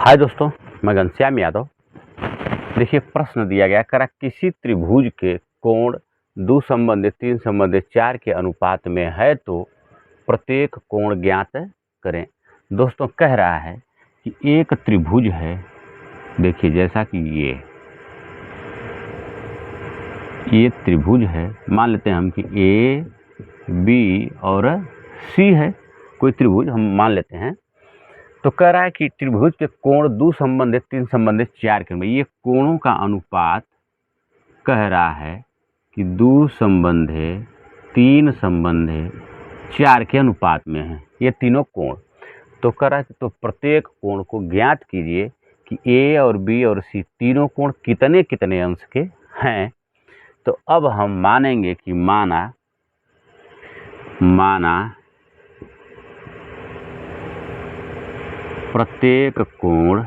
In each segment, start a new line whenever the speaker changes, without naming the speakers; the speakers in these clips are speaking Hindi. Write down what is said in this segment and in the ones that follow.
हाय दोस्तों, मैं घनश्याम यादव। देखिए प्रश्न दिया गया करा किसी त्रिभुज के कोण 2 संबंधित 3 संबंधित 4 के अनुपात में है तो प्रत्येक कोण ज्ञात करें। दोस्तों कह रहा है कि एक त्रिभुज है, देखिए जैसा कि ये त्रिभुज है, मान लेते हैं हम कि ए बी और सी है, कोई त्रिभुज हम मान लेते हैं। तो कह रहा है कि त्रिभुज के कोण 2 संबंधित 3 संबंधित 4 के में, ये कोणों का अनुपात कह रहा है कि 2 संबंधे 3 संबंधे 4 के अनुपात में है ये तीनों कोण। तो कह रहा है कि तो प्रत्येक कोण को ज्ञात कीजिए कि ए और बी और सी तीनों कोण कितने कितने अंश के हैं। तो अब हम मानेंगे कि माना प्रत्येक कोण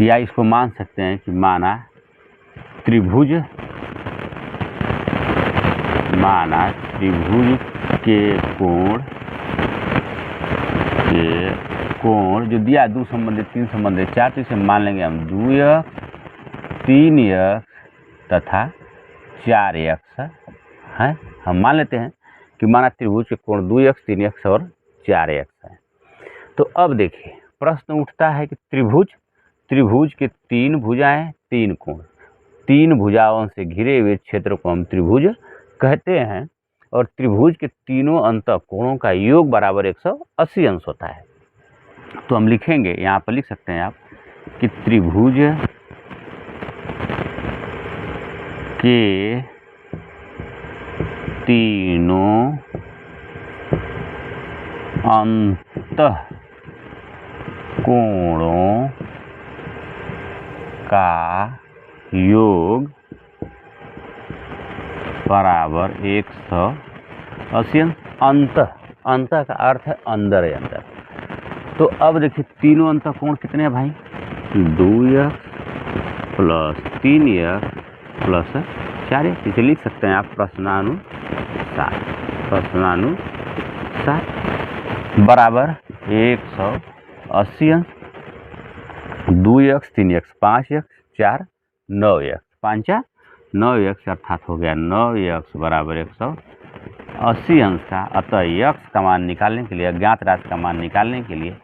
या इसको मान सकते हैं कि माना त्रिभुज के कोण जो दिया 2 संबंधित 3 संबंधित 4, तो इसे मान लेंगे हम 2x 3x तथा 4x है। हम मान लेते हैं कि माना त्रिभुज के कोण 2x 3x और 4x है। तो अब देखिए प्रश्न उठता है कि त्रिभुज के 3 भुजाएं 3 कोण, 3 भुजाओं से घिरे हुए क्षेत्र को हम त्रिभुज कहते हैं और त्रिभुज के तीनों अंतः कोणों का योग बराबर 180 अंश होता है। तो हम लिखेंगे, यहाँ पर लिख सकते हैं आप कि त्रिभुज के तीनों अंतः कोणों का योग बराबर 180 अंश। अंतः का अर्थ है अंदर है, अंदर। तो अब देखिए तीनों अंतः कोण कितने हैं भाई, 2x plus 3x plus 4x। इसे लिख सकते हैं आप प्रश्नानुसार बराबर 180 अंश। 2x 3x 5x 4 9x 5 9x अर्थात हो गया 9x बराबर 180 अंश का। अतः x का मान निकालने के लिए, अज्ञात राशि का मान निकालने के लिए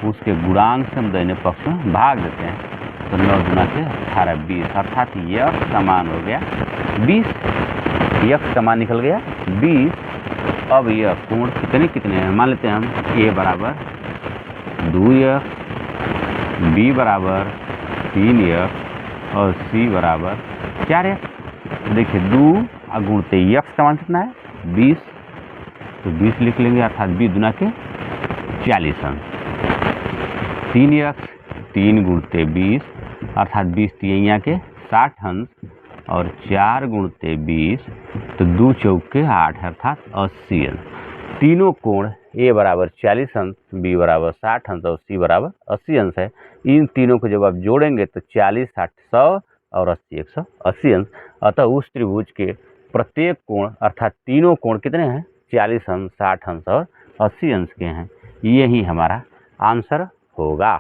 उसके गुणांक से हम दाहिने पक्ष में भाग देते हैं। तो 9 गुना से 18 20 अर्थात x का मान हो गया 20। x का मान निकल गया 20। अब यह कोण कितने कितने हैं मान लेते हैं हम, a बराबर 2x b बराबर 3x और c बराबर 4x। देखिए 2 गुणते x का मान कितना है 20, तो 20 लिख लेंगे अर्थात 20 गुना के 40 अंश। 3x 3 गुणते 20 अर्थात 20 3 के 60 अंश और 4 गुणते 20 तो 2 चौके 8 अर्थात 80 अंश। तीनों कोण a बराबर 40 अंश, b बराबर 60 अंश और c बराबर 80 अंश है। इन तीनों को जब आप जोड़ेंगे तो 40 60 100 और 80 180 अंश। अतः उस त्रिभुज के प्रत्येक कोण अर्थात तीनों कोण कितने हैं 40 अंश 60 अंश और 80 अंश के हैं। यही हमारा आंसर होगा।